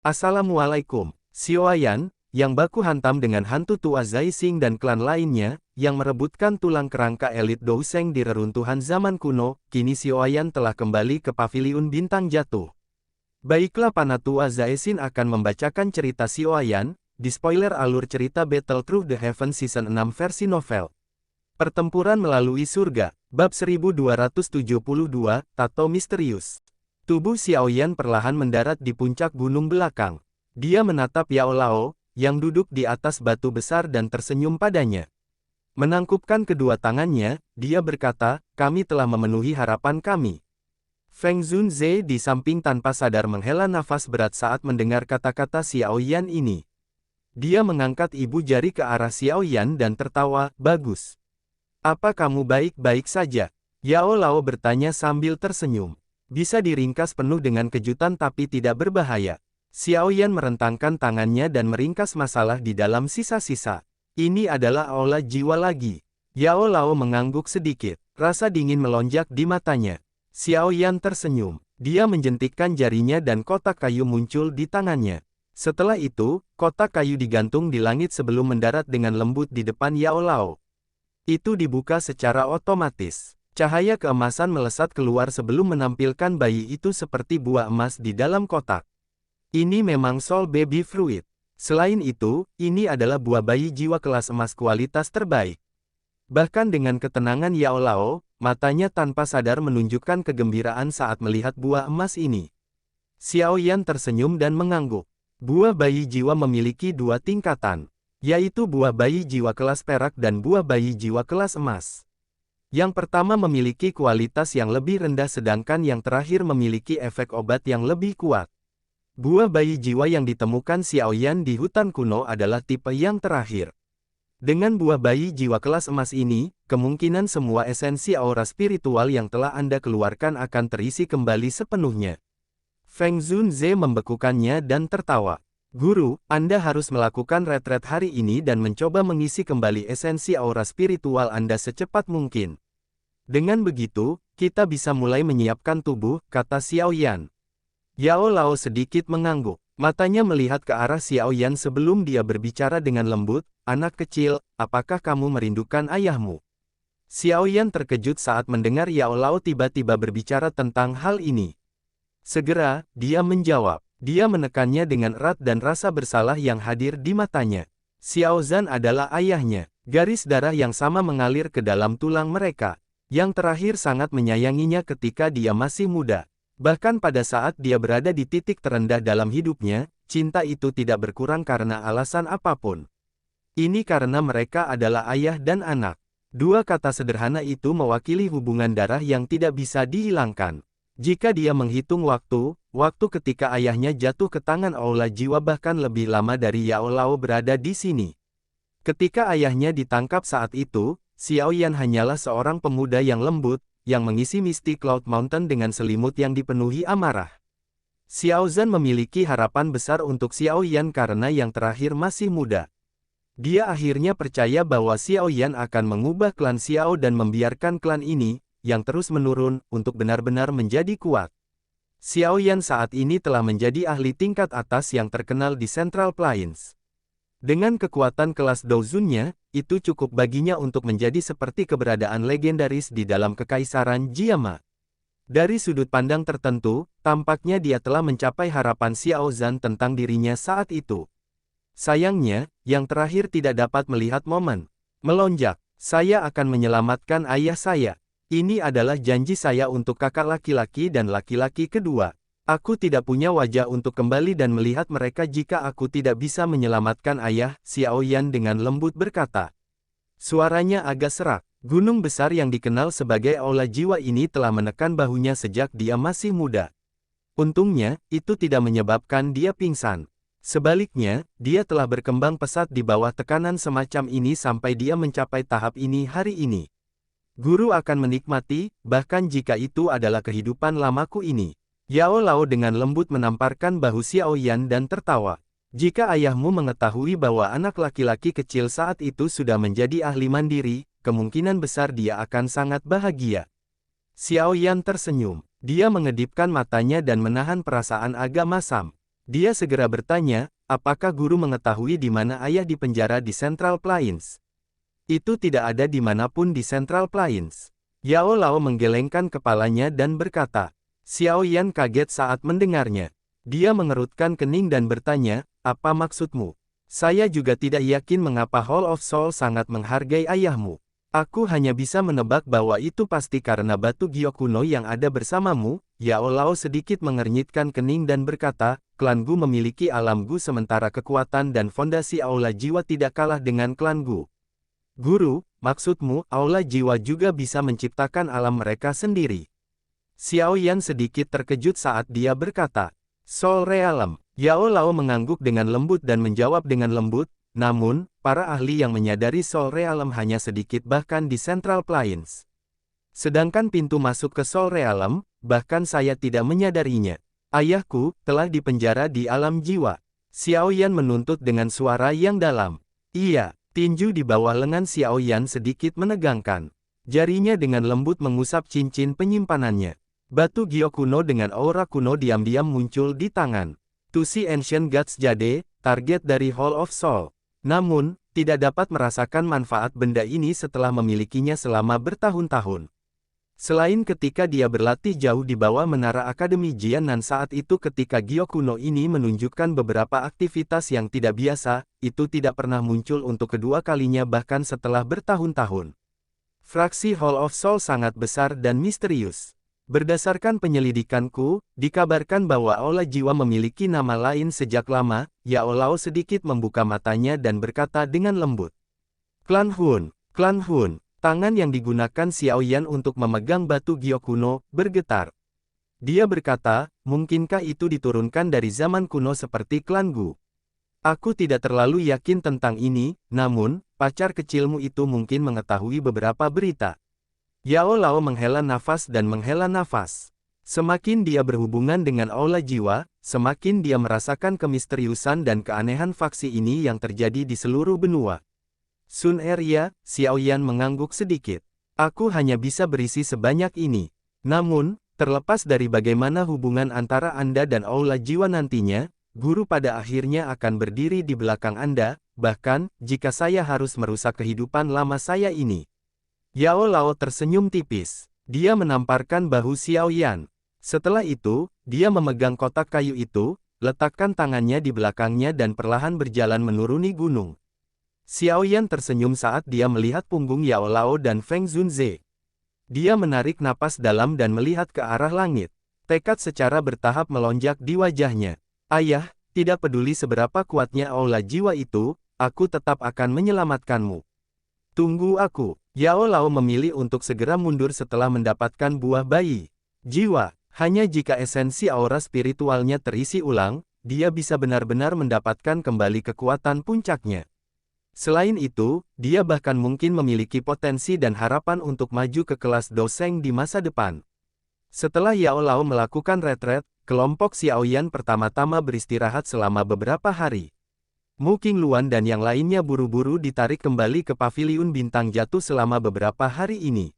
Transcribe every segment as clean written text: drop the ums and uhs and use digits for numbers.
Assalamualaikum, Xiaoyan, yang baku hantam dengan hantu tua Zaising dan klan lainnya, yang merebutkan tulang kerangka elit Douseng di reruntuhan zaman kuno, kini Xiaoyan telah kembali ke Paviliun Bintang Jatuh. Baiklah, Panatua Zaising akan membacakan cerita Xiaoyan, di spoiler alur cerita Battle Through the Heaven Season 6 versi novel. Pertempuran melalui surga, bab 1272, Tato Misterius. Tubuh Xiaoyan perlahan mendarat di puncak gunung belakang. Dia menatap Yao Lao, yang duduk di atas batu besar dan tersenyum padanya. Menangkupkan kedua tangannya, dia berkata, "Kami telah memenuhi harapan kami." Feng Zunze di samping tanpa sadar menghela nafas berat saat mendengar kata-kata Xiaoyan ini. Dia mengangkat ibu jari ke arah Xiaoyan dan tertawa, "Bagus. Apa kamu baik-baik saja?" Yao Lao bertanya sambil tersenyum. Bisa diringkas penuh dengan kejutan tapi tidak berbahaya. Xiaoyan merentangkan tangannya dan meringkas masalah di dalam sisa-sisa. Ini adalah aula jiwa lagi. Yao Lao mengangguk sedikit. Rasa dingin melonjak di matanya. Xiaoyan tersenyum. Dia menjentikkan jarinya dan kotak kayu muncul di tangannya. Setelah itu, kotak kayu digantung di langit sebelum mendarat dengan lembut di depan Yao Lao. Itu dibuka secara otomatis. Cahaya keemasan melesat keluar sebelum menampilkan bayi itu seperti buah emas di dalam kotak. Ini memang Soul Baby Fruit. Selain itu, ini adalah buah bayi jiwa kelas emas kualitas terbaik. Bahkan dengan ketenangan Yao Lao, matanya tanpa sadar menunjukkan kegembiraan saat melihat buah emas ini. Xiaoyan tersenyum dan mengangguk. Buah bayi jiwa memiliki dua tingkatan, yaitu buah bayi jiwa kelas perak dan buah bayi jiwa kelas emas. Yang pertama memiliki kualitas yang lebih rendah sedangkan yang terakhir memiliki efek obat yang lebih kuat. Buah bayi jiwa yang ditemukan Xiaoyan di hutan kuno adalah tipe yang terakhir. Dengan buah bayi jiwa kelas emas ini, kemungkinan semua esensi aura spiritual yang telah Anda keluarkan akan terisi kembali sepenuhnya. Feng Zunze membekukannya dan tertawa. "Guru, Anda harus melakukan retret hari ini dan mencoba mengisi kembali esensi aura spiritual Anda secepat mungkin. Dengan begitu, kita bisa mulai menyiapkan tubuh," kata Xiaoyan. Yao Lao sedikit mengangguk. Matanya melihat ke arah Xiaoyan sebelum dia berbicara dengan lembut, "Anak kecil, apakah kamu merindukan ayahmu?" Xiaoyan terkejut saat mendengar Yao Lao tiba-tiba berbicara tentang hal ini. Segera, dia menjawab. Dia menekannya dengan erat dan rasa bersalah yang hadir di matanya. Xiaozan adalah ayahnya. Garis darah yang sama mengalir ke dalam tulang mereka. Yang terakhir sangat menyayanginya ketika dia masih muda. Bahkan pada saat dia berada di titik terendah dalam hidupnya, cinta itu tidak berkurang karena alasan apapun. Ini karena mereka adalah ayah dan anak. Dua kata sederhana itu mewakili hubungan darah yang tidak bisa dihilangkan. Jika dia menghitung waktu ketika ayahnya jatuh ke tangan aula jiwa bahkan lebih lama dari Yao Lao berada di sini. Ketika ayahnya ditangkap saat itu, Xiaoyan hanyalah seorang pemuda yang lembut, yang mengisi Misty Cloud Mountain dengan selimut yang dipenuhi amarah. Xiaozan memiliki harapan besar untuk Xiaoyan karena yang terakhir masih muda. Dia akhirnya percaya bahwa Xiaoyan akan mengubah klan Xiao dan membiarkan klan ini, yang terus menurun, untuk benar-benar menjadi kuat. Xiaoyan saat ini telah menjadi ahli tingkat atas yang terkenal di Central Plains. Dengan kekuatan kelas Douzunnya, itu cukup baginya untuk menjadi seperti keberadaan legendaris di dalam Kekaisaran Jiama. Dari sudut pandang tertentu, tampaknya dia telah mencapai harapan Xiaozan tentang dirinya saat itu. Sayangnya, yang terakhir tidak dapat melihat momen melonjak. "Saya akan menyelamatkan ayah saya. Ini adalah janji saya untuk kakak laki-laki dan laki-laki kedua. Aku tidak punya wajah untuk kembali dan melihat mereka jika aku tidak bisa menyelamatkan ayah," Xiaoyan dengan lembut berkata. Suaranya agak serak. Gunung besar yang dikenal sebagai aula jiwa ini telah menekan bahunya sejak dia masih muda. Untungnya, itu tidak menyebabkan dia pingsan. Sebaliknya, dia telah berkembang pesat di bawah tekanan semacam ini sampai dia mencapai tahap ini hari ini. Guru akan menikmati, bahkan jika itu adalah kehidupan lamaku ini. Yao Lao dengan lembut menamparkan bahu Xiaoyan dan tertawa. "Jika ayahmu mengetahui bahwa anak laki-laki kecil saat itu sudah menjadi ahli mandiri, kemungkinan besar dia akan sangat bahagia." Xiaoyan tersenyum. Dia mengedipkan matanya dan menahan perasaan agak masam. Dia segera bertanya, apakah guru mengetahui di mana ayah dipenjara di Central Plains? Itu tidak ada di manapun di Central Plains. Yao Lao menggelengkan kepalanya dan berkata. Xiao Yan kaget saat mendengarnya. Dia mengerutkan kening dan bertanya, apa maksudmu? Saya juga tidak yakin mengapa Hall of Soul sangat menghargai ayahmu. Aku hanya bisa menebak bahwa itu pasti karena batu giok kuno yang ada bersamamu. Yao Lao sedikit mengernyitkan kening dan berkata, klan Gu memiliki alam Gu sementara kekuatan dan fondasi aula jiwa tidak kalah dengan klan Gu. Guru, maksudmu, aula jiwa juga bisa menciptakan alam mereka sendiri? Xiao Yan sedikit terkejut saat dia berkata, Soul Realm. Yao Lao mengangguk dengan lembut dan menjawab dengan lembut, namun, para ahli yang menyadari Soul Realm hanya sedikit bahkan di Central Plains. Sedangkan pintu masuk ke Soul Realm, bahkan saya tidak menyadarinya. Ayahku telah dipenjara di alam jiwa. Xiao Yan menuntut dengan suara yang dalam. Iya, tinju di bawah lengan Xiao Yan sedikit menegangkan. Jarinya dengan lembut mengusap cincin penyimpanannya. Batu giok kuno dengan aura kuno diam-diam muncul di tangan. Tusi Ancient Gods Jade, target dari Hall of Soul. Namun, tidak dapat merasakan manfaat benda ini setelah memilikinya selama bertahun-tahun. Selain ketika dia berlatih jauh di bawah menara Akademi Jianan saat itu ketika giok kuno ini menunjukkan beberapa aktivitas yang tidak biasa, itu tidak pernah muncul untuk kedua kalinya bahkan setelah bertahun-tahun. Fraksi Hall of Soul sangat besar dan misterius. Berdasarkan penyelidikanku, dikabarkan bahwa aula jiwa memiliki nama lain sejak lama. Yao Lao sedikit membuka matanya dan berkata dengan lembut. Klan Hun. Tangan yang digunakan Xiao Yan untuk memegang batu giok kuno, bergetar. Dia berkata, mungkinkah itu diturunkan dari zaman kuno seperti klan Gu? Aku tidak terlalu yakin tentang ini, namun, pacar kecilmu itu mungkin mengetahui beberapa berita. Yao Lao menghela nafas dan menghela nafas. Semakin dia berhubungan dengan aula jiwa, semakin dia merasakan kemisteriusan dan keanehan faksi ini yang terjadi di seluruh benua. Sun Area, Xiao Yan mengangguk sedikit. Aku hanya bisa berisi sebanyak ini. Namun, terlepas dari bagaimana hubungan antara Anda dan aula jiwa nantinya, guru pada akhirnya akan berdiri di belakang Anda, bahkan, jika saya harus merusak kehidupan lama saya ini. Yao Lao tersenyum tipis. Dia menamparkan bahu Xiao Yan. Setelah itu, dia memegang kotak kayu itu, letakkan tangannya di belakangnya dan perlahan berjalan menuruni gunung. Xiao Yan tersenyum saat dia melihat punggung Yao Lao dan Feng Zunze. Dia menarik napas dalam dan melihat ke arah langit. Tekad secara bertahap melonjak di wajahnya. Ayah, tidak peduli seberapa kuatnya aula jiwa itu, aku tetap akan menyelamatkanmu. Tunggu aku. Yao Lao memilih untuk segera mundur setelah mendapatkan buah bayi. Jiwa, hanya jika esensi aura spiritualnya terisi ulang, dia bisa benar-benar mendapatkan kembali kekuatan puncaknya. Selain itu, dia bahkan mungkin memiliki potensi dan harapan untuk maju ke kelas Doseng di masa depan. Setelah Yao Lao melakukan retret, kelompok Xiao Yan pertama-tama beristirahat selama beberapa hari. Mu Qingluan dan yang lainnya buru-buru ditarik kembali ke paviliun bintang jatuh selama beberapa hari ini.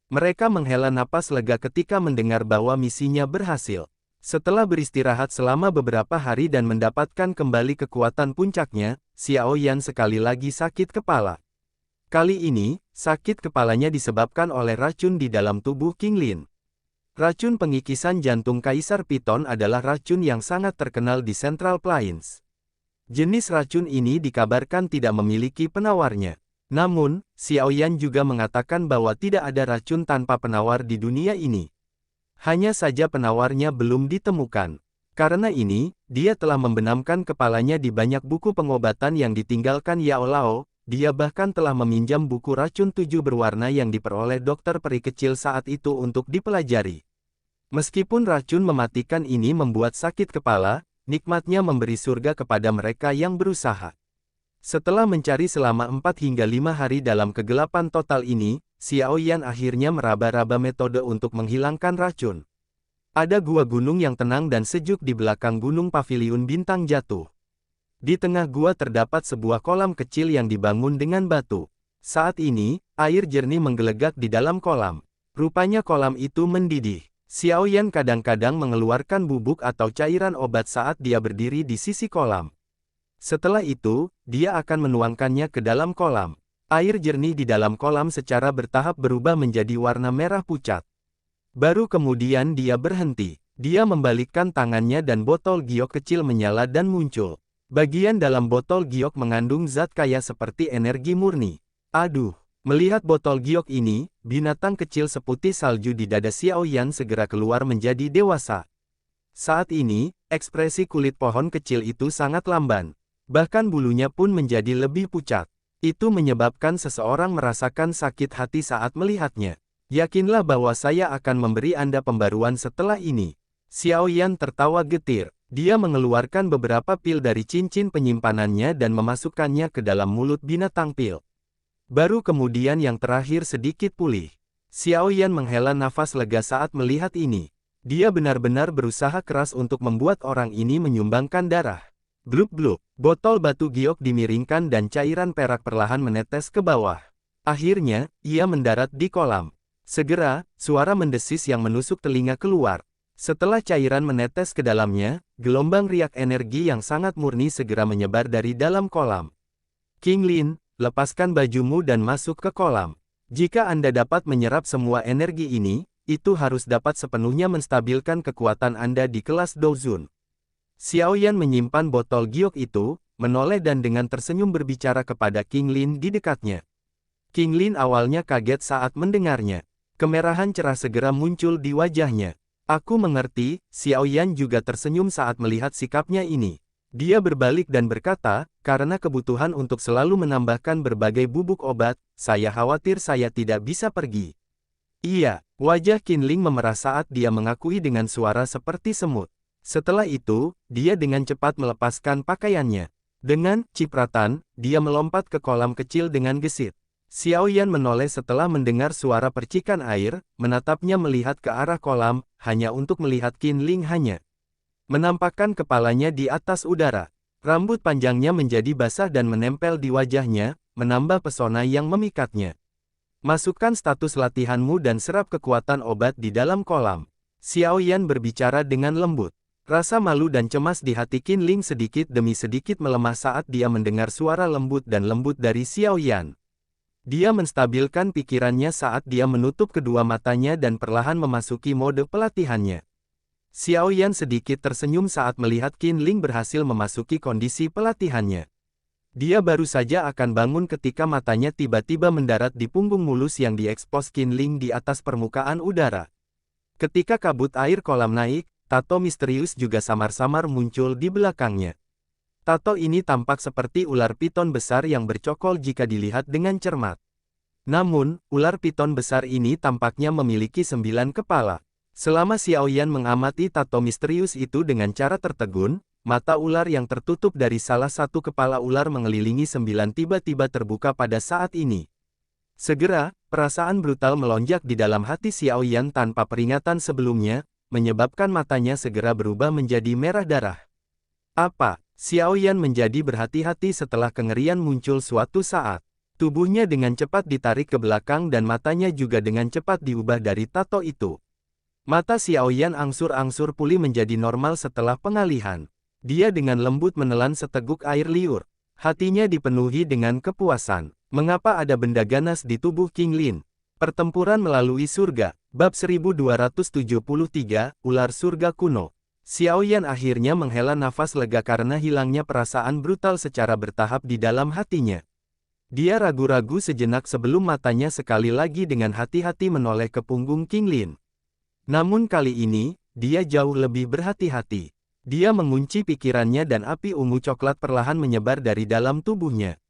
Mereka menghela napas lega ketika mendengar bahwa misinya berhasil. Setelah beristirahat selama beberapa hari dan mendapatkan kembali kekuatan puncaknya, Xiao Yan sekali lagi sakit kepala. Kali ini, sakit kepalanya disebabkan oleh racun di dalam tubuh King Lin. Racun pengikisan jantung Kaisar Piton adalah racun yang sangat terkenal di Central Plains. Jenis racun ini dikabarkan tidak memiliki penawarnya. Namun, Xiao Yan juga mengatakan bahwa tidak ada racun tanpa penawar di dunia ini. Hanya saja penawarnya belum ditemukan. Karena ini, dia telah membenamkan kepalanya di banyak buku pengobatan yang ditinggalkan Yao Lao. Dia bahkan telah meminjam buku racun 7 berwarna yang diperoleh dokter peri kecil saat itu untuk dipelajari. Meskipun racun mematikan ini membuat sakit kepala, nikmatnya memberi surga kepada mereka yang berusaha. Setelah mencari selama 4 hingga 5 hari dalam kegelapan total ini, Xiao Yan akhirnya meraba-raba metode untuk menghilangkan racun. Ada gua gunung yang tenang dan sejuk di belakang gunung paviliun bintang jatuh. Di tengah gua terdapat sebuah kolam kecil yang dibangun dengan batu. Saat ini, air jernih menggelegak di dalam kolam. Rupanya kolam itu mendidih. Xiao Yan kadang-kadang mengeluarkan bubuk atau cairan obat saat dia berdiri di sisi kolam. Setelah itu, dia akan menuangkannya ke dalam kolam. Air jernih di dalam kolam secara bertahap berubah menjadi warna merah pucat. Baru kemudian dia berhenti. Dia membalikkan tangannya dan botol giok kecil menyala dan muncul. Bagian dalam botol giok mengandung zat kaya seperti energi murni. Aduh! Melihat botol giok ini, binatang kecil seputih salju di dada Xiao Yan segera keluar menjadi dewasa. Saat ini, ekspresi kulit pohon kecil itu sangat lamban. Bahkan bulunya pun menjadi lebih pucat. Itu menyebabkan seseorang merasakan sakit hati saat melihatnya. Yakinlah bahwa saya akan memberi Anda pembaruan setelah ini. Xiao Yan tertawa getir. Dia mengeluarkan beberapa pil dari cincin penyimpanannya dan memasukkannya ke dalam mulut binatang pil. Baru kemudian yang terakhir sedikit pulih. Xiao Yan menghela nafas lega saat melihat ini. Dia benar-benar berusaha keras untuk membuat orang ini menyumbangkan darah. Blub-blub, botol batu giok dimiringkan dan cairan perak perlahan menetes ke bawah. Akhirnya, ia mendarat di kolam. Segera, suara mendesis yang menusuk telinga keluar. Setelah cairan menetes ke dalamnya, gelombang riak energi yang sangat murni segera menyebar dari dalam kolam. King Lin, lepaskan bajumu dan masuk ke kolam. Jika Anda dapat menyerap semua energi ini, itu harus dapat sepenuhnya menstabilkan kekuatan Anda di kelas Douzun. Xiao Yan menyimpan botol giok itu, menoleh dan dengan tersenyum berbicara kepada King Lin di dekatnya. King Lin awalnya kaget saat mendengarnya. Kemerahan cerah segera muncul di wajahnya. Aku mengerti, Xiao Yan juga tersenyum saat melihat sikapnya ini. Dia berbalik dan berkata, karena kebutuhan untuk selalu menambahkan berbagai bubuk obat, saya khawatir saya tidak bisa pergi. Iya, wajah Qin Ling memerah saat dia mengakui dengan suara seperti semut. Setelah itu, dia dengan cepat melepaskan pakaiannya. Dengan cipratan, dia melompat ke kolam kecil dengan gesit. Xiao Yan menoleh setelah mendengar suara percikan air, menatapnya melihat ke arah kolam, hanya untuk melihat Qin Ling hanya menampakkan kepalanya di atas udara. Rambut panjangnya menjadi basah dan menempel di wajahnya, menambah pesona yang memikatnya. Masukkan status latihanmu dan serap kekuatan obat di dalam kolam. Xiao Yan berbicara dengan lembut. Rasa malu dan cemas di hati Qin Ling sedikit demi sedikit melemah saat dia mendengar suara lembut dan lembut dari Xiao Yan. Dia menstabilkan pikirannya saat dia menutup kedua matanya dan perlahan memasuki mode pelatihannya. Xiao Yan sedikit tersenyum saat melihat Qin Ling berhasil memasuki kondisi pelatihannya. Dia baru saja akan bangun ketika matanya tiba-tiba mendarat di punggung mulus yang diekspos Qin Ling di atas permukaan udara. Ketika kabut air kolam naik, tato misterius juga samar-samar muncul di belakangnya. Tato ini tampak seperti ular piton besar yang bercokol jika dilihat dengan cermat. Namun, ular piton besar ini tampaknya memiliki 9 kepala. Selama Xiao Yan mengamati tato misterius itu dengan cara tertegun, mata ular yang tertutup dari salah satu kepala ular mengelilingi 9 tiba-tiba terbuka pada saat ini. Segera, perasaan brutal melonjak di dalam hati Xiao Yan tanpa peringatan sebelumnya, menyebabkan matanya segera berubah menjadi merah darah. Apa? Xiao Yan menjadi berhati-hati setelah kengerian muncul suatu saat. Tubuhnya dengan cepat ditarik ke belakang dan matanya juga dengan cepat diubah dari tato itu. Mata Xiao Yan angsur-angsur pulih menjadi normal setelah pengalihan. Dia dengan lembut menelan seteguk air liur. Hatinya dipenuhi dengan kepuasan. Mengapa ada benda ganas di tubuh King Lin? Pertempuran melalui surga. Bab 1273, Ular Surga Kuno. Xiao Yan akhirnya menghela nafas lega karena hilangnya perasaan brutal secara bertahap di dalam hatinya. Dia ragu-ragu sejenak sebelum matanya sekali lagi dengan hati-hati menoleh ke punggung King Lin. Namun kali ini, dia jauh lebih berhati-hati. Dia mengunci pikirannya dan api ungu coklat perlahan menyebar dari dalam tubuhnya.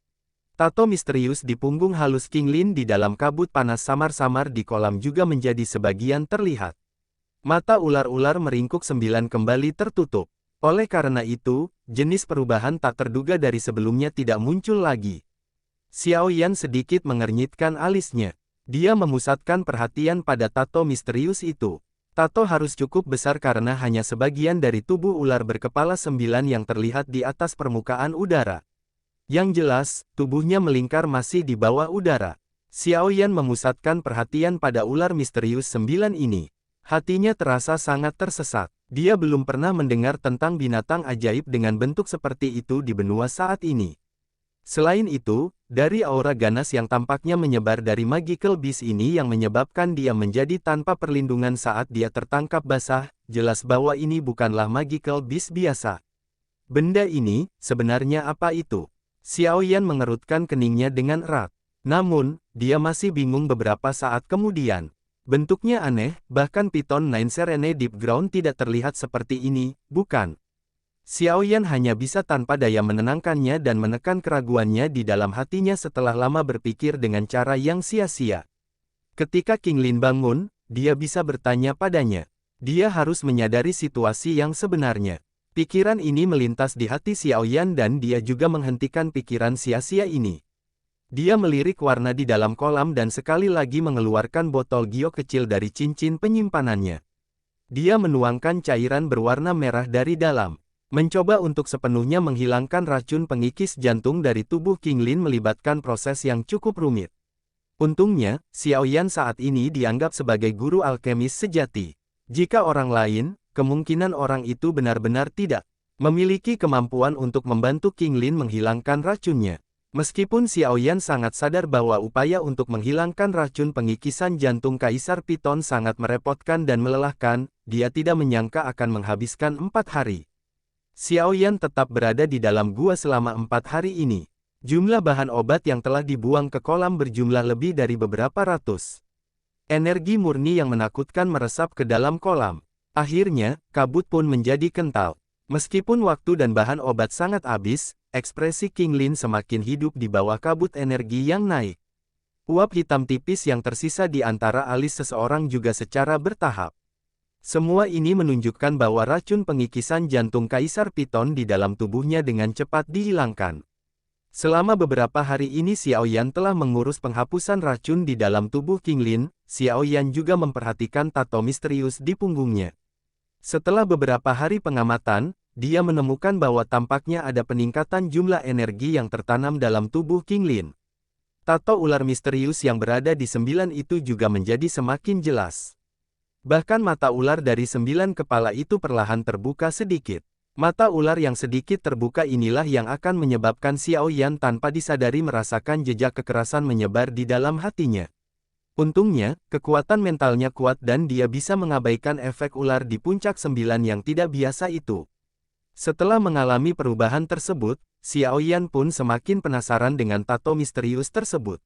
Tato misterius di punggung halus King Lin di dalam kabut panas samar-samar di kolam juga menjadi sebagian terlihat. Mata ular-ular meringkuk 9 kembali tertutup. Oleh karena itu, jenis perubahan tak terduga dari sebelumnya tidak muncul lagi. Xiao Yan sedikit mengernyitkan alisnya. Dia memusatkan perhatian pada tato misterius itu. Tato harus cukup besar karena hanya sebagian dari tubuh ular berkepala 9 yang terlihat di atas permukaan udara. Yang jelas, tubuhnya melingkar masih di bawah udara. Xiao Yan memusatkan perhatian pada ular misterius 9 ini. Hatinya terasa sangat tersesat. Dia belum pernah mendengar tentang binatang ajaib dengan bentuk seperti itu di benua saat ini. Selain itu, dari aura ganas yang tampaknya menyebar dari Magical Beast ini yang menyebabkan dia menjadi tanpa perlindungan saat dia tertangkap basah, jelas bahwa ini bukanlah Magical Beast biasa. Benda ini, sebenarnya apa itu? Xiao Yan mengerutkan keningnya dengan erat. Namun, dia masih bingung beberapa saat kemudian. Bentuknya aneh, bahkan Piton Nine Serene Deep Ground tidak terlihat seperti ini, bukan? Xiao Yan hanya bisa tanpa daya menenangkannya dan menekan keraguannya di dalam hatinya setelah lama berpikir dengan cara yang sia-sia. Ketika King Lin bangun, dia bisa bertanya padanya. Dia harus menyadari situasi yang sebenarnya. Pikiran ini melintas di hati Xiao Yan dan dia juga menghentikan pikiran sia-sia ini. Dia melirik warna di dalam kolam dan sekali lagi mengeluarkan botol giok kecil dari cincin penyimpanannya. Dia menuangkan cairan berwarna merah dari dalam. Mencoba untuk sepenuhnya menghilangkan racun pengikis jantung dari tubuh King Lin melibatkan proses yang cukup rumit. Untungnya, Xiao Yan saat ini dianggap sebagai guru alkemis sejati. Jika orang lain, kemungkinan orang itu benar-benar tidak memiliki kemampuan untuk membantu King Lin menghilangkan racunnya. Meskipun Xiao Yan sangat sadar bahwa upaya untuk menghilangkan racun pengikisan jantung Kaisar Piton sangat merepotkan dan melelahkan, dia tidak menyangka akan menghabiskan 4 hari. Xiao Yan tetap berada di dalam gua selama 4 hari ini. Jumlah bahan obat yang telah dibuang ke kolam berjumlah lebih dari beberapa ratus. Energi murni yang menakutkan meresap ke dalam kolam. Akhirnya, kabut pun menjadi kental. Meskipun waktu dan bahan obat sangat habis, ekspresi King Lin semakin hidup di bawah kabut energi yang naik. Uap hitam tipis yang tersisa di antara alis seseorang juga secara bertahap. Semua ini menunjukkan bahwa racun pengikisan jantung Kaisar Piton di dalam tubuhnya dengan cepat dihilangkan. Selama beberapa hari ini Xiao Yan telah mengurus penghapusan racun di dalam tubuh King Lin. Xiao Yan juga memperhatikan tato misterius di punggungnya. Setelah beberapa hari pengamatan, dia menemukan bahwa tampaknya ada peningkatan jumlah energi yang tertanam dalam tubuh King Lin. Tato ular misterius yang berada di 9 itu juga menjadi semakin jelas. Bahkan mata ular dari 9 kepala itu perlahan terbuka sedikit. Mata ular yang sedikit terbuka inilah yang akan menyebabkan Xiao Yan tanpa disadari merasakan jejak kekerasan menyebar di dalam hatinya. Untungnya, kekuatan mentalnya kuat dan dia bisa mengabaikan efek ular di puncak 9 yang tidak biasa itu. Setelah mengalami perubahan tersebut, Xiao Yan pun semakin penasaran dengan tato misterius tersebut.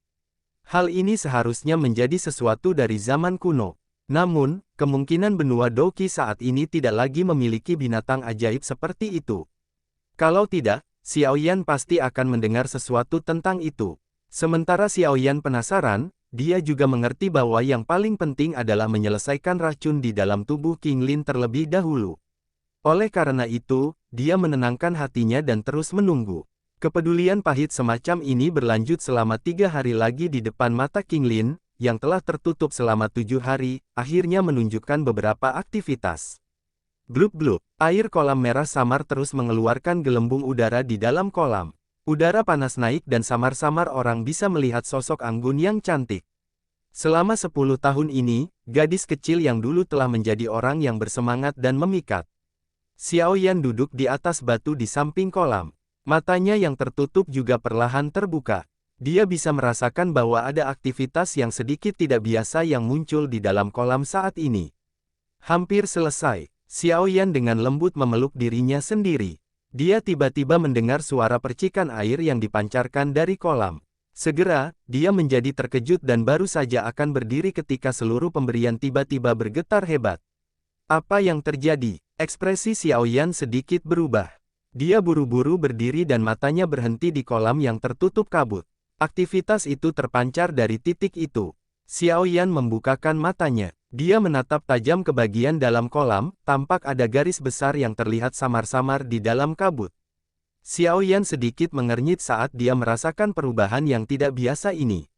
Hal ini seharusnya menjadi sesuatu dari zaman kuno. Namun, kemungkinan benua Doqi saat ini tidak lagi memiliki binatang ajaib seperti itu. Kalau tidak, Xiao Yan pasti akan mendengar sesuatu tentang itu. Sementara Xiao Yan penasaran, dia juga mengerti bahwa yang paling penting adalah menyelesaikan racun di dalam tubuh King Lin terlebih dahulu. Oleh karena itu, dia menenangkan hatinya dan terus menunggu. Kepedulian pahit semacam ini berlanjut selama 3 hari lagi di depan mata King Lin, yang telah tertutup selama 7 hari, akhirnya menunjukkan beberapa aktivitas. Blub-blub, air kolam merah samar terus mengeluarkan gelembung udara di dalam kolam. Udara panas naik dan samar-samar orang bisa melihat sosok anggun yang cantik. Selama 10 tahun ini, gadis kecil yang dulu telah menjadi orang yang bersemangat dan memikat. Xiao Yan duduk di atas batu di samping kolam. Matanya yang tertutup juga perlahan terbuka. Dia bisa merasakan bahwa ada aktivitas yang sedikit tidak biasa yang muncul di dalam kolam saat ini. Hampir selesai, Xiao Yan dengan lembut memeluk dirinya sendiri. Dia tiba-tiba mendengar suara percikan air yang dipancarkan dari kolam. Segera, dia menjadi terkejut dan baru saja akan berdiri ketika seluruh pemberian tiba-tiba bergetar hebat. Apa yang terjadi? Ekspresi Xiao Yan sedikit berubah. Dia buru-buru berdiri dan matanya berhenti di kolam yang tertutup kabut. Aktivitas itu terpancar dari titik itu. Xiao Yan membukakan matanya. Dia menatap tajam ke bagian dalam kolam, tampak ada garis besar yang terlihat samar-samar di dalam kabut. Xiao Yan sedikit mengernyit saat dia merasakan perubahan yang tidak biasa ini.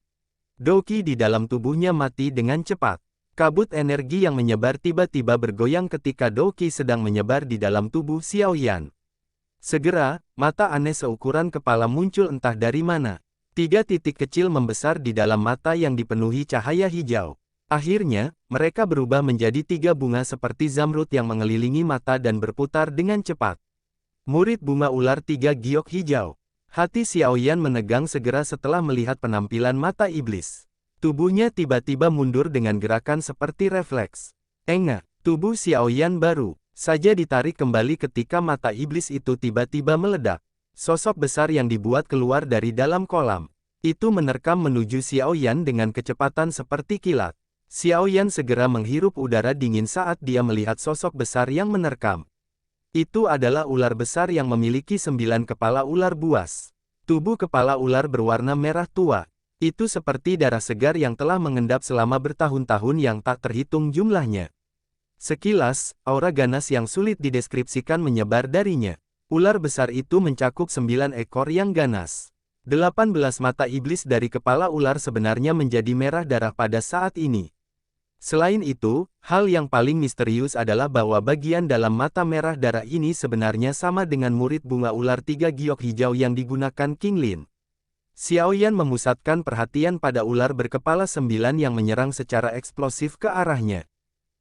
Doqi di dalam tubuhnya mati dengan cepat. Kabut energi yang menyebar tiba-tiba bergoyang ketika Doqi sedang menyebar di dalam tubuh Xiao Yan. Segera, mata aneh seukuran kepala muncul entah dari mana. 3 titik kecil membesar di dalam mata yang dipenuhi cahaya hijau. Akhirnya, mereka berubah menjadi 3 bunga seperti zamrud yang mengelilingi mata dan berputar dengan cepat. Murid bunga ular 3 giok hijau. Hati Xiaoyan menegang segera setelah melihat penampilan mata iblis. Tubuhnya tiba-tiba mundur dengan gerakan seperti refleks. Enggak, tubuh Xiaoyan baru saja ditarik kembali ketika mata iblis itu tiba-tiba meledak. Sosok besar yang dibuat keluar dari dalam kolam. Itu menerkam menuju Xiaoyan dengan kecepatan seperti kilat. Xiaoyan segera menghirup udara dingin saat dia melihat sosok besar yang menerkam. Itu adalah ular besar yang memiliki 9 kepala ular buas. Tubuh kepala ular berwarna merah tua. Itu seperti darah segar yang telah mengendap selama bertahun-tahun yang tak terhitung jumlahnya. Sekilas, aura ganas yang sulit dideskripsikan menyebar darinya. Ular besar itu mencakup 9 ekor yang ganas. 18 mata iblis dari kepala ular sebenarnya menjadi merah darah pada saat ini. Selain itu, hal yang paling misterius adalah bahwa bagian dalam mata merah darah ini sebenarnya sama dengan murid bunga ular 3 giok hijau yang digunakan King Lin. Xiaoyan memusatkan perhatian pada ular berkepala 9 yang menyerang secara eksplosif ke arahnya.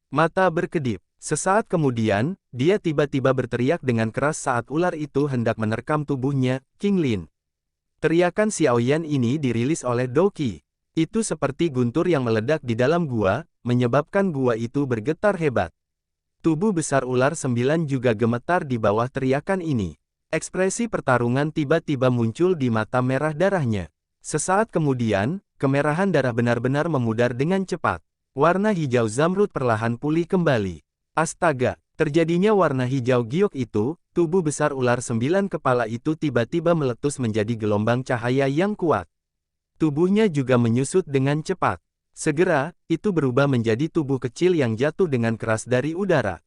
Mata berkedip. Sesaat kemudian, dia tiba-tiba berteriak dengan keras saat ular itu hendak menerkam tubuhnya, King Lin. Teriakan Xiaoyan ini dirilis oleh Doqi. Itu seperti guntur yang meledak di dalam gua, menyebabkan gua itu bergetar hebat. Tubuh besar ular 9 juga gemetar di bawah teriakan ini. Ekspresi pertarungan tiba-tiba muncul di mata merah darahnya. Sesaat kemudian, kemerahan darah benar-benar memudar dengan cepat. Warna hijau zamrud perlahan pulih kembali. Astaga, terjadinya warna hijau giok itu, tubuh besar ular 9 kepala itu tiba-tiba meletus menjadi gelombang cahaya yang kuat. Tubuhnya juga menyusut dengan cepat. Segera, itu berubah menjadi tubuh kecil yang jatuh dengan keras dari udara.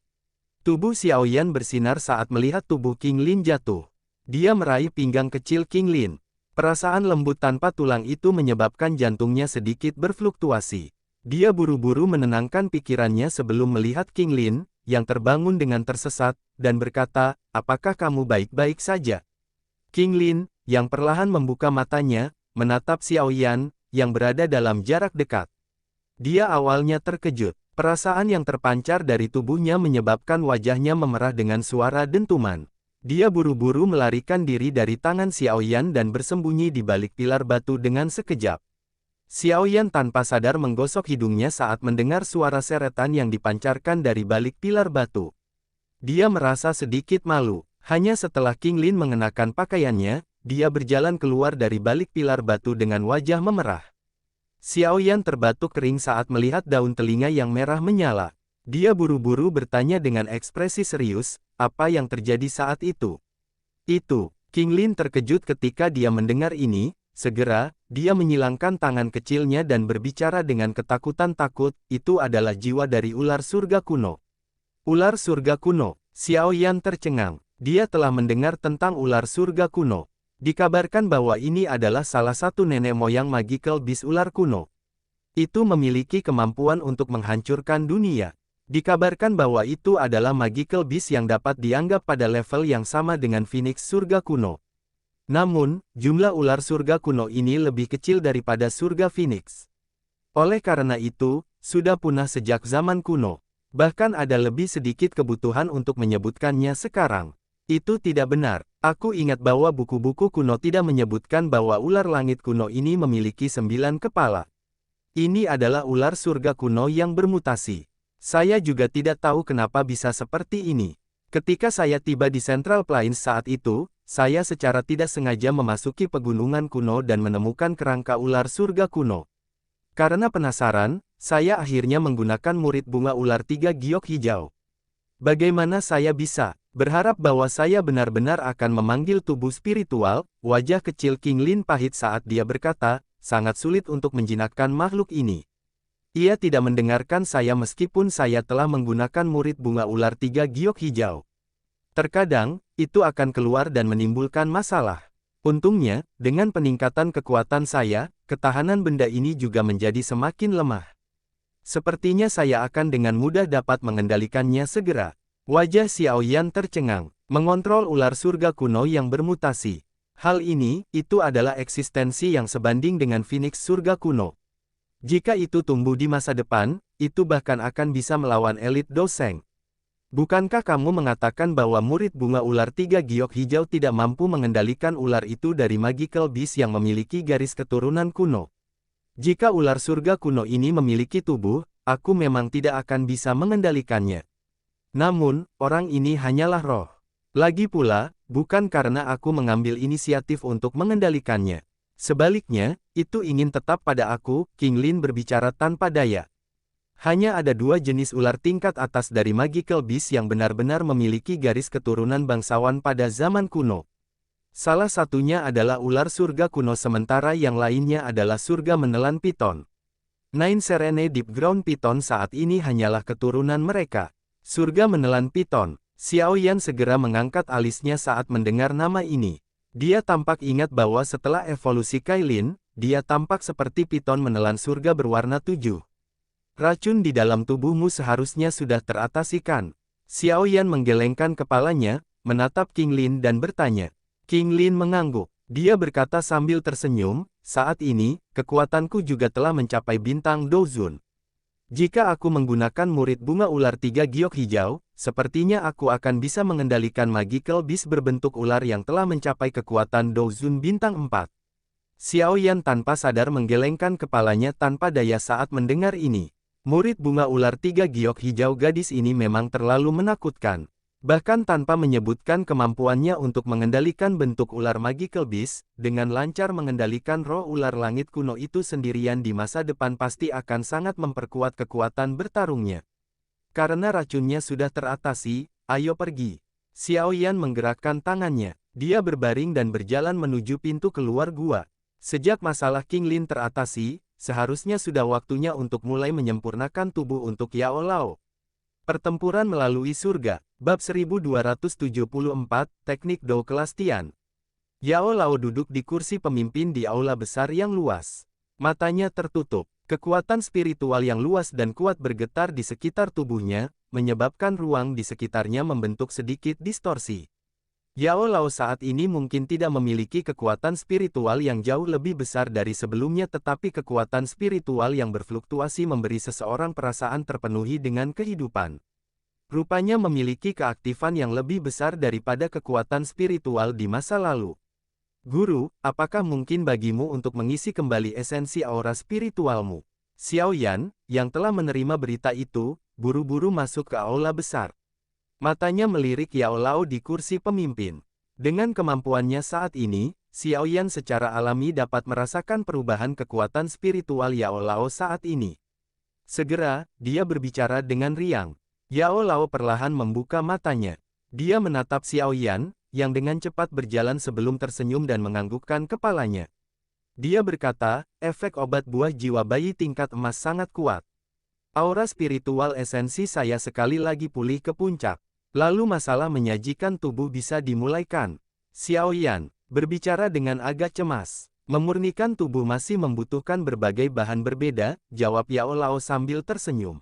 Tubuh Xiaoyan bersinar saat melihat tubuh King Lin jatuh. Dia meraih pinggang kecil King Lin. Perasaan lembut tanpa tulang itu menyebabkan jantungnya sedikit berfluktuasi. Dia buru-buru menenangkan pikirannya sebelum melihat King Lin, yang terbangun dengan tersesat, dan berkata, "Apakah kamu baik-baik saja?" King Lin, yang perlahan membuka matanya, menatap Xiaoyan, yang berada dalam jarak dekat. Dia awalnya terkejut. Perasaan yang terpancar dari tubuhnya menyebabkan wajahnya memerah dengan suara dentuman. Dia buru-buru melarikan diri dari tangan Xiaoyan dan bersembunyi di balik pilar batu dengan sekejap. Xiaoyan tanpa sadar menggosok hidungnya saat mendengar suara seretan yang dipancarkan dari balik pilar batu. Dia merasa sedikit malu. Hanya setelah King Lin mengenakan pakaiannya, dia berjalan keluar dari balik pilar batu dengan wajah memerah. Xiaoyan terbatuk kering saat melihat daun telinga yang merah menyala. Dia buru-buru bertanya dengan ekspresi serius, apa yang terjadi saat itu? Itu, King Lin terkejut ketika dia mendengar ini, segera, dia menyilangkan tangan kecilnya dan berbicara dengan ketakutan takut, itu adalah jiwa dari ular surga kuno. Ular surga kuno, Xiaoyan tercengang. Dia telah mendengar tentang ular surga kuno. Dikabarkan bahwa ini adalah salah satu nenek moyang magical beast ular kuno. Itu memiliki kemampuan untuk menghancurkan dunia. Dikabarkan bahwa itu adalah magical beast yang dapat dianggap pada level yang sama dengan Phoenix surga kuno. Namun, jumlah ular surga kuno ini lebih kecil daripada surga Phoenix. Oleh karena itu, sudah punah sejak zaman kuno. Bahkan ada lebih sedikit kebutuhan untuk menyebutkannya sekarang. Itu tidak benar. Aku ingat bahwa buku-buku kuno tidak menyebutkan bahwa ular langit kuno ini memiliki 9 kepala. Ini adalah ular surga kuno yang bermutasi. Saya juga tidak tahu kenapa bisa seperti ini. Ketika saya tiba di Central Plains saat itu, saya secara tidak sengaja memasuki pegunungan kuno dan menemukan kerangka ular surga kuno. Karena penasaran, saya akhirnya menggunakan murid bunga ular 3 giok hijau. Bagaimana saya bisa berharap bahwa saya benar-benar akan memanggil tubuh spiritual? Wajah kecil King Lin pahit saat dia berkata, sangat sulit untuk menjinakkan makhluk ini. Ia tidak mendengarkan saya meskipun saya telah menggunakan murid bunga ular 3 giok hijau. Terkadang, itu akan keluar dan menimbulkan masalah. Untungnya, dengan peningkatan kekuatan saya, ketahanan benda ini juga menjadi semakin lemah. Sepertinya saya akan dengan mudah dapat mengendalikannya segera. Wajah Xiaoyan tercengang, mengontrol ular surga kuno yang bermutasi. Hal ini, itu adalah eksistensi yang sebanding dengan Phoenix surga kuno. Jika itu tumbuh di masa depan, itu bahkan akan bisa melawan elit Doseng. Bukankah kamu mengatakan bahwa murid bunga ular 3 giok hijau tidak mampu mengendalikan ular itu dari Magical Beast yang memiliki garis keturunan kuno? Jika ular surga kuno ini memiliki tubuh, aku memang tidak akan bisa mengendalikannya. Namun, orang ini hanyalah roh. Lagi pula, bukan karena aku mengambil inisiatif untuk mengendalikannya. Sebaliknya, itu ingin tetap pada aku, King Lin berbicara tanpa daya. Hanya ada 2 jenis ular tingkat atas dari Magical Beast yang benar-benar memiliki garis keturunan bangsawan pada zaman kuno. Salah satunya adalah ular surga kuno sementara yang lainnya adalah surga menelan piton. Nine Serene Deep Ground Piton saat ini hanyalah keturunan mereka. Surga menelan piton. Xiao Yan segera mengangkat alisnya saat mendengar nama ini. Dia tampak ingat bahwa setelah evolusi Kailin, dia tampak seperti piton menelan surga berwarna 7. Racun di dalam tubuhmu seharusnya sudah teratasikan. Xiao Yan menggelengkan kepalanya, menatap King Lin dan bertanya. King Lin mengangguk. Dia berkata sambil tersenyum, saat ini, kekuatanku juga telah mencapai bintang Dozun. Jika aku menggunakan murid bunga ular 3 giok hijau, sepertinya aku akan bisa mengendalikan Magical Beast berbentuk ular yang telah mencapai kekuatan Dozun bintang 4. Xiao Yan tanpa sadar menggelengkan kepalanya tanpa daya saat mendengar ini. Murid bunga ular 3 giok hijau gadis ini memang terlalu menakutkan. Bahkan tanpa menyebutkan kemampuannya untuk mengendalikan bentuk ular Magical Beast, dengan lancar mengendalikan roh ular langit kuno itu sendirian di masa depan pasti akan sangat memperkuat kekuatan bertarungnya. Karena racunnya sudah teratasi, ayo pergi. Xiao Yan menggerakkan tangannya. Dia berbaring dan berjalan menuju pintu keluar gua. Sejak masalah King Lin teratasi, seharusnya sudah waktunya untuk mulai menyempurnakan tubuh untuk Yao Lao. Pertempuran melalui surga, bab 1274, teknik Dou kelas Tian. Yao Lao duduk di kursi pemimpin di aula besar yang luas. Matanya tertutup. Kekuatan spiritual yang luas dan kuat bergetar di sekitar tubuhnya, menyebabkan ruang di sekitarnya membentuk sedikit distorsi. Yao Lao saat ini mungkin tidak memiliki kekuatan spiritual yang jauh lebih besar dari sebelumnya tetapi kekuatan spiritual yang berfluktuasi memberi seseorang perasaan terpenuhi dengan kehidupan. Rupanya memiliki keaktifan yang lebih besar daripada kekuatan spiritual di masa lalu. Guru, apakah mungkin bagimu untuk mengisi kembali esensi aura spiritualmu? Xiao Yan, yang telah menerima berita itu, buru-buru masuk ke aula besar. Matanya melirik Yao Lao di kursi pemimpin. Dengan kemampuannya saat ini, Xiao Yan secara alami dapat merasakan perubahan kekuatan spiritual Yao Lao saat ini. Segera, dia berbicara dengan riang. Yao Lao perlahan membuka matanya. Dia menatap Xiao Yan, yang dengan cepat berjalan sebelum tersenyum dan menganggukkan kepalanya. Dia berkata, efek obat buah jiwa bayi tingkat emas sangat kuat. Aura spiritual esensi saya sekali lagi pulih ke puncak. Lalu masalah menyajikan tubuh bisa dimulaikan. Xiao Yan berbicara dengan agak cemas. Memurnikan tubuh masih membutuhkan berbagai bahan berbeda, jawab Yao Lao sambil tersenyum.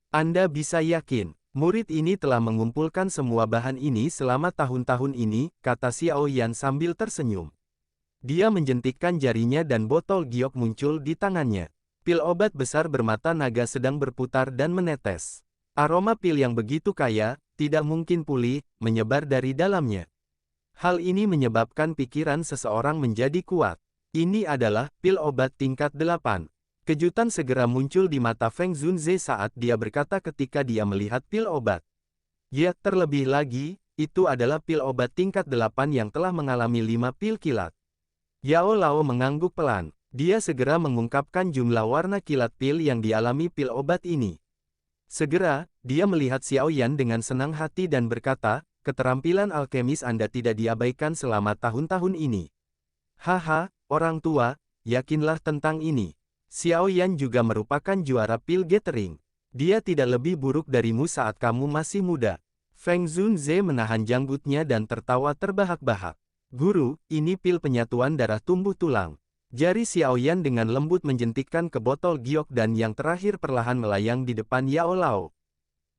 Anda bisa yakin, murid ini telah mengumpulkan semua bahan ini selama tahun-tahun ini, kata Xiao Yan sambil tersenyum. Dia menjentikkan jarinya dan botol giok muncul di tangannya. Pil obat besar bermata naga sedang berputar dan menetes. Aroma pil yang begitu kaya, tidak mungkin pulih, menyebar dari dalamnya. Hal ini menyebabkan pikiran seseorang menjadi kuat. Ini adalah pil obat tingkat 8. Kejutan segera muncul di mata Feng Zunze saat dia berkata ketika dia melihat pil obat. Ya, terlebih lagi, itu adalah pil obat tingkat 8 yang telah mengalami 5 pil kilat. Yao Lao mengangguk pelan. Dia segera mengungkapkan jumlah warna kilat pil yang dialami pil obat ini. Segera, dia melihat Xiao Yan dengan senang hati dan berkata, keterampilan alkemis Anda tidak diabaikan selama tahun-tahun ini. Haha, orang tua, yakinlah tentang ini. Xiao Yan juga merupakan juara pil gathering. Dia tidak lebih buruk darimu saat kamu masih muda. Feng Zunze menahan janggutnya dan tertawa terbahak-bahak. Guru, ini pil penyatuan darah tumbuh tulang. Jari Xiao Yan dengan lembut menjentikkan ke botol giok dan yang terakhir perlahan melayang di depan Yao Lao.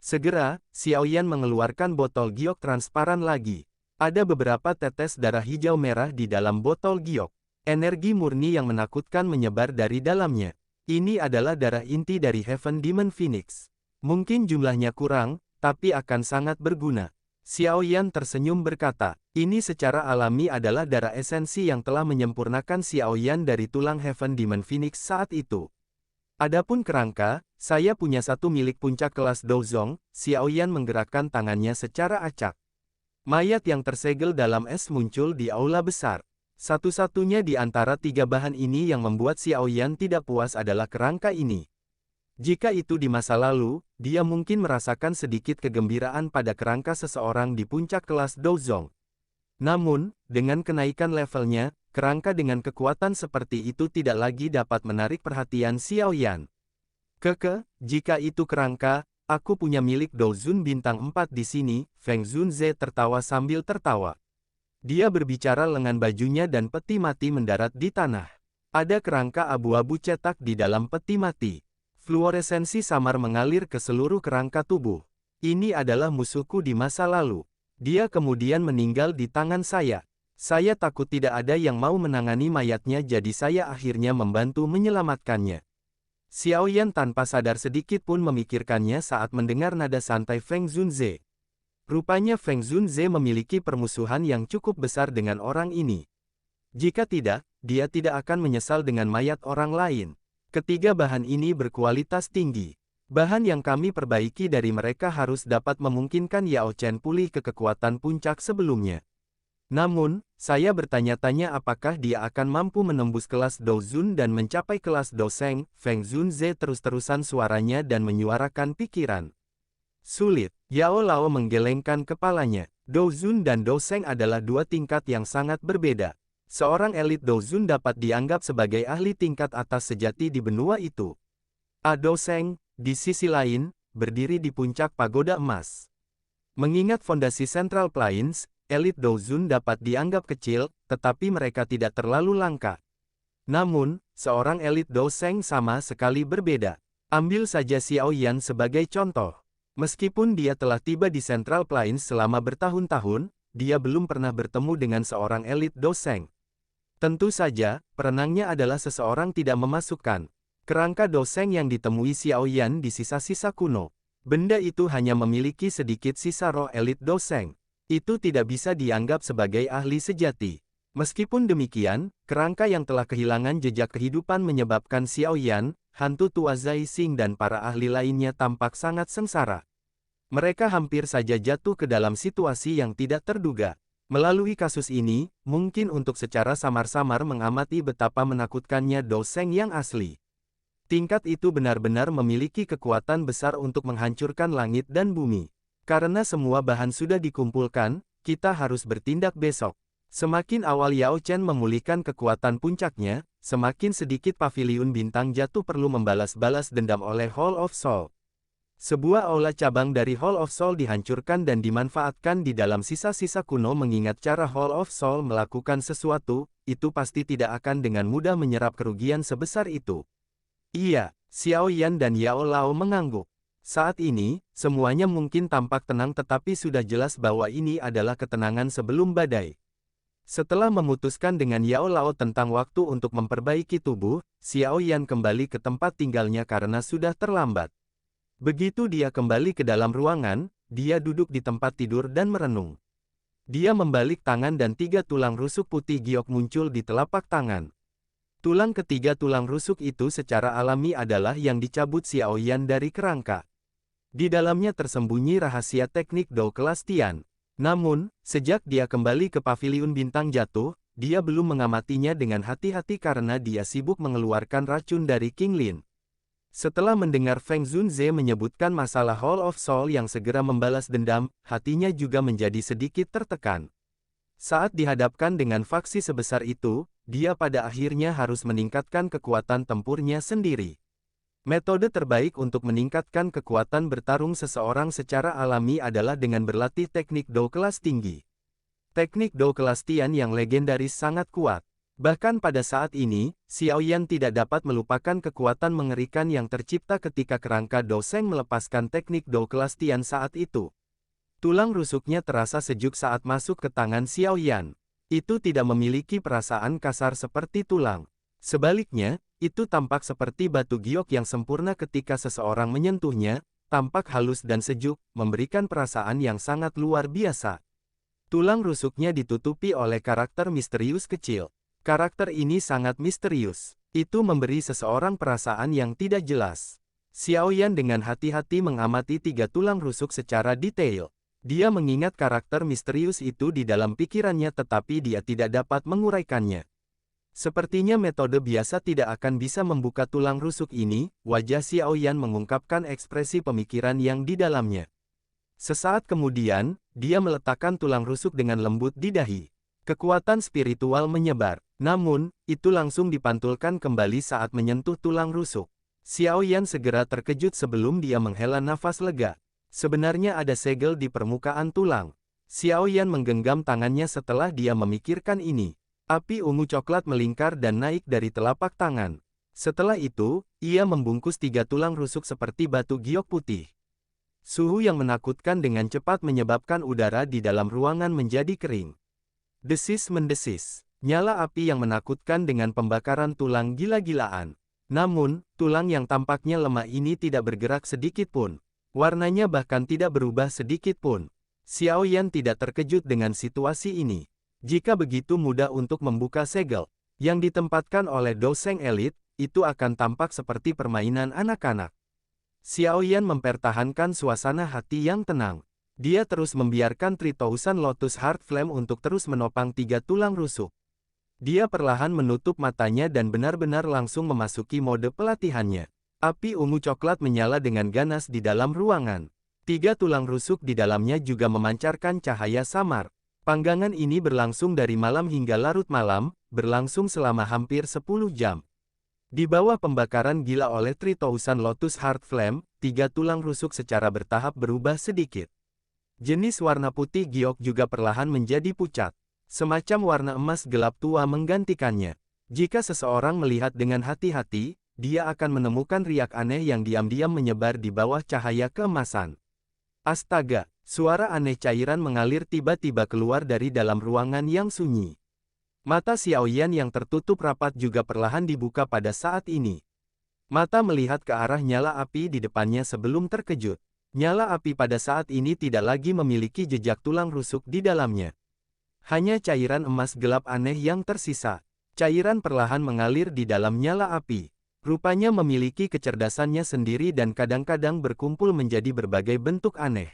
Segera, Xiao Yan mengeluarkan botol giok transparan lagi. Ada beberapa tetes darah hijau merah di dalam botol giok. Energi murni yang menakutkan menyebar dari dalamnya. Ini adalah darah inti dari Heaven Demon Phoenix. Mungkin jumlahnya kurang, tapi akan sangat berguna. Xiao Yan tersenyum berkata, ini secara alami adalah darah esensi yang telah menyempurnakan Xiao Yan dari tulang Heaven Demon Phoenix saat itu. Adapun kerangka, saya punya satu milik puncak kelas Douzong. Xiao Yan menggerakkan tangannya secara acak. Mayat yang tersegel dalam es muncul di aula besar. Satu-satunya di antara tiga bahan ini yang membuat Xiao Yan tidak puas adalah kerangka ini. Jika itu di masa lalu, dia mungkin merasakan sedikit kegembiraan pada kerangka seseorang di puncak kelas Douzong. Namun, dengan kenaikan levelnya, kerangka dengan kekuatan seperti itu tidak lagi dapat menarik perhatian Xiao Yan. Jika itu kerangka, aku punya milik Douzun bintang 4 di sini. Feng Zunze tertawa sambil tertawa. Dia berbicara lengan bajunya dan peti mati mendarat di tanah. Ada kerangka abu-abu cetak di dalam peti mati. Fluoresensi samar mengalir ke seluruh kerangka tubuh. Ini adalah musuhku di masa lalu. Dia kemudian meninggal di tangan saya. Saya takut tidak ada yang mau menangani mayatnya, jadi saya akhirnya membantu menyelamatkannya. Xiao Yan tanpa sadar sedikit pun memikirkannya saat mendengar nada santai Feng Zunze. Rupanya Feng Zunze memiliki permusuhan yang cukup besar dengan orang ini. Jika tidak, dia tidak akan menyesal dengan mayat orang lain. Ketiga bahan ini berkualitas tinggi. Bahan yang kami perbaiki dari mereka harus dapat memungkinkan Yao Chen pulih ke kekuatan puncak sebelumnya. Namun, saya bertanya-tanya apakah dia akan mampu menembus kelas Douzun dan mencapai kelas Douzeng. Feng Zunze terus-terusan suaranya dan menyuarakan pikiran. Sulit. Yao Lao menggelengkan kepalanya. Douzun dan Douzeng adalah dua tingkat yang sangat berbeda. Seorang elit Douzun dapat dianggap sebagai ahli tingkat atas sejati di benua itu. Douzeng, di sisi lain, berdiri di puncak pagoda emas. Mengingat fondasi Central Plains, elit Douzun dapat dianggap kecil, tetapi mereka tidak terlalu langka. Namun, seorang elit Douzeng sama sekali berbeda. Ambil saja Xiao Yan sebagai contoh. Meskipun dia telah tiba di Central Plains selama bertahun-tahun, dia belum pernah bertemu dengan seorang elit Douzeng. Tentu saja, perenangnya adalah seseorang tidak memasukkan kerangka Douzeng yang ditemui Xiao Yan di sisa-sisa kuno. Benda itu hanya memiliki sedikit sisa roh elit Douzeng. Itu tidak bisa dianggap sebagai ahli sejati. Meskipun demikian, kerangka yang telah kehilangan jejak kehidupan menyebabkan Xiao Yan, hantu tua Zai Xing dan para ahli lainnya tampak sangat sengsara. Mereka hampir saja jatuh ke dalam situasi yang tidak terduga. Melalui kasus ini, mungkin untuk secara samar-samar mengamati betapa menakutkannya Douzeng yang asli. Tingkat itu benar-benar memiliki kekuatan besar untuk menghancurkan langit dan bumi. Karena semua bahan sudah dikumpulkan, kita harus bertindak besok. Semakin awal Yao Chen memulihkan kekuatan puncaknya, semakin sedikit paviliun bintang jatuh perlu membalas-balas dendam oleh Hall of Soul. Sebuah aula cabang dari Hall of Soul dihancurkan dan dimanfaatkan di dalam sisa-sisa kuno. Mengingat cara Hall of Soul melakukan sesuatu, itu pasti tidak akan dengan mudah menyerap kerugian sebesar itu. Iya, Xiao Yan dan Yao Lao mengangguk. Saat ini, semuanya mungkin tampak tenang, tetapi sudah jelas bahwa ini adalah ketenangan sebelum badai. Setelah memutuskan dengan Yao Lao tentang waktu untuk memperbaiki tubuh, Xiao Yan kembali ke tempat tinggalnya karena sudah terlambat. Begitu dia kembali ke dalam ruangan, dia duduk di tempat tidur dan merenung. Dia membalik tangan dan tiga tulang rusuk putih giok muncul di telapak tangan. Tulang ketiga tulang rusuk itu secara alami adalah yang dicabut Xiao Yan dari kerangka. Di dalamnya tersembunyi rahasia teknik Dou kelas Tian. Namun, sejak dia kembali ke paviliun bintang jatuh, dia belum mengamatinya dengan hati-hati karena dia sibuk mengeluarkan racun dari King Lin. Setelah mendengar Feng Zunze menyebutkan masalah Hall of Soul yang segera membalas dendam, hatinya juga menjadi sedikit tertekan. Saat dihadapkan dengan faksi sebesar itu, dia pada akhirnya harus meningkatkan kekuatan tempurnya sendiri. Metode terbaik untuk meningkatkan kekuatan bertarung seseorang secara alami adalah dengan berlatih teknik Dou kelas tinggi. Teknik Dou kelas Tian yang legendaris sangat kuat. Bahkan pada saat ini, Xiao Yan tidak dapat melupakan kekuatan mengerikan yang tercipta ketika kerangka Douzeng melepaskan teknik Dou kelas Tian saat itu. Tulang rusuknya terasa sejuk saat masuk ke tangan Xiao Yan. Itu tidak memiliki perasaan kasar seperti tulang. Sebaliknya, itu tampak seperti batu giok yang sempurna ketika seseorang menyentuhnya, tampak halus dan sejuk, memberikan perasaan yang sangat luar biasa. Tulang rusuknya ditutupi oleh karakter misterius kecil. Karakter ini sangat misterius. Itu memberi seseorang perasaan yang tidak jelas. Xiaoyan dengan hati-hati mengamati 3 tulang rusuk secara detail. Dia mengingat karakter misterius itu di dalam pikirannya tetapi dia tidak dapat menguraikannya. Sepertinya metode biasa tidak akan bisa membuka tulang rusuk ini, wajah Xiaoyan mengungkapkan ekspresi pemikiran yang di dalamnya. Sesaat kemudian, dia meletakkan tulang rusuk dengan lembut di dahi. Kekuatan spiritual menyebar, namun, itu langsung dipantulkan kembali saat menyentuh tulang rusuk. Xiaoyan segera terkejut sebelum dia menghela nafas lega. Sebenarnya ada segel di permukaan tulang. Xiaoyan menggenggam tangannya setelah dia memikirkan ini. Api ungu coklat melingkar dan naik dari telapak tangan. Setelah itu, ia membungkus 3 tulang rusuk seperti batu giok putih. Suhu yang menakutkan dengan cepat menyebabkan udara di dalam ruangan menjadi kering. Desis-mendesis. Nyala api yang menakutkan dengan pembakaran tulang gila-gilaan. Namun, tulang yang tampaknya lemah ini tidak bergerak sedikit pun. Warnanya bahkan tidak berubah sedikit pun. Xiaoyan tidak terkejut dengan situasi ini. Jika begitu mudah untuk membuka segel yang ditempatkan oleh Douseng elit, itu akan tampak seperti permainan anak-anak. Xiaoyan mempertahankan suasana hati yang tenang. Dia terus membiarkan 3000 Lotus Heart Flame untuk terus menopang 3 tulang rusuk. Dia perlahan menutup matanya dan benar-benar langsung memasuki mode pelatihannya. Api ungu coklat menyala dengan ganas di dalam ruangan. 3 tulang rusuk di dalamnya juga memancarkan cahaya samar. Panggangan ini berlangsung dari malam hingga larut malam, berlangsung selama hampir 10 jam. Di bawah pembakaran gila oleh 3000 Lotus Heart Flame, 3 tulang rusuk secara bertahap berubah sedikit. Jenis warna putih giok juga perlahan menjadi pucat. Semacam warna emas gelap tua menggantikannya. Jika seseorang melihat dengan hati-hati, dia akan menemukan riak aneh yang diam-diam menyebar di bawah cahaya keemasan. Astaga, suara aneh cairan mengalir tiba-tiba keluar dari dalam ruangan yang sunyi. Mata Xiaoyan yang tertutup rapat juga perlahan dibuka pada saat ini. Mata melihat ke arah nyala api di depannya sebelum terkejut. Nyala api pada saat ini tidak lagi memiliki jejak tulang rusuk di dalamnya. Hanya cairan emas gelap aneh yang tersisa. Cairan perlahan mengalir di dalam nyala api. Rupanya memiliki kecerdasannya sendiri dan kadang-kadang berkumpul menjadi berbagai bentuk aneh.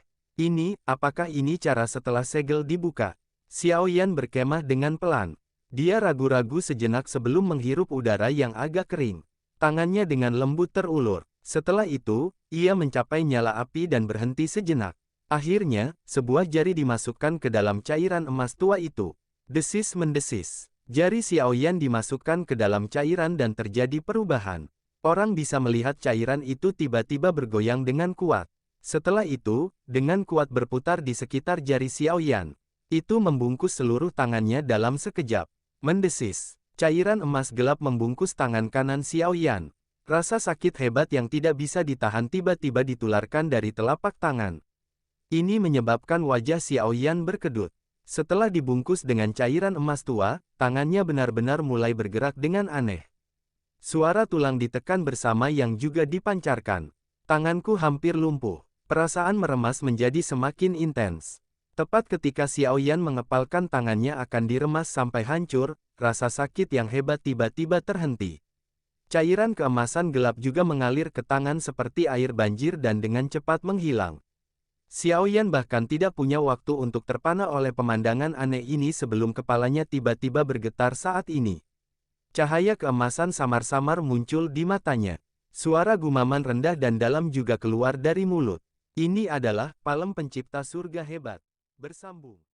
Apakah ini cara setelah segel dibuka? Xiaoyan berkemah dengan pelan. Dia ragu-ragu sejenak sebelum menghirup udara yang agak kering. Tangannya dengan lembut terulur. Setelah itu, ia mencapai nyala api dan berhenti sejenak. Akhirnya, sebuah jari dimasukkan ke dalam cairan emas tua itu. Desis-mendesis. Jari Xiaoyan dimasukkan ke dalam cairan dan terjadi perubahan. Orang bisa melihat cairan itu tiba-tiba bergoyang dengan kuat. Setelah itu, dengan kuat berputar di sekitar jari Xiaoyan. Itu membungkus seluruh tangannya dalam sekejap. Mendesis. Cairan emas gelap membungkus tangan kanan Xiaoyan. Rasa sakit hebat yang tidak bisa ditahan tiba-tiba ditularkan dari telapak tangan. Ini menyebabkan wajah Xiaoyan berkedut. Setelah dibungkus dengan cairan emas tua, tangannya benar-benar mulai bergerak dengan aneh. Suara tulang ditekan bersama yang juga dipancarkan. Tanganku hampir lumpuh. Perasaan meremas menjadi semakin intens. Tepat ketika Xiaoyan mengepalkan tangannya akan diremas sampai hancur, rasa sakit yang hebat tiba-tiba terhenti. Cairan keemasan gelap juga mengalir ke tangan seperti air banjir dan dengan cepat menghilang. Xiaoyan bahkan tidak punya waktu untuk terpana oleh pemandangan aneh ini sebelum kepalanya tiba-tiba bergetar saat ini. Cahaya keemasan samar-samar muncul di matanya. Suara gumaman rendah dan dalam juga keluar dari mulut. Ini adalah Palem Pencipta Surga Hebat. Bersambung.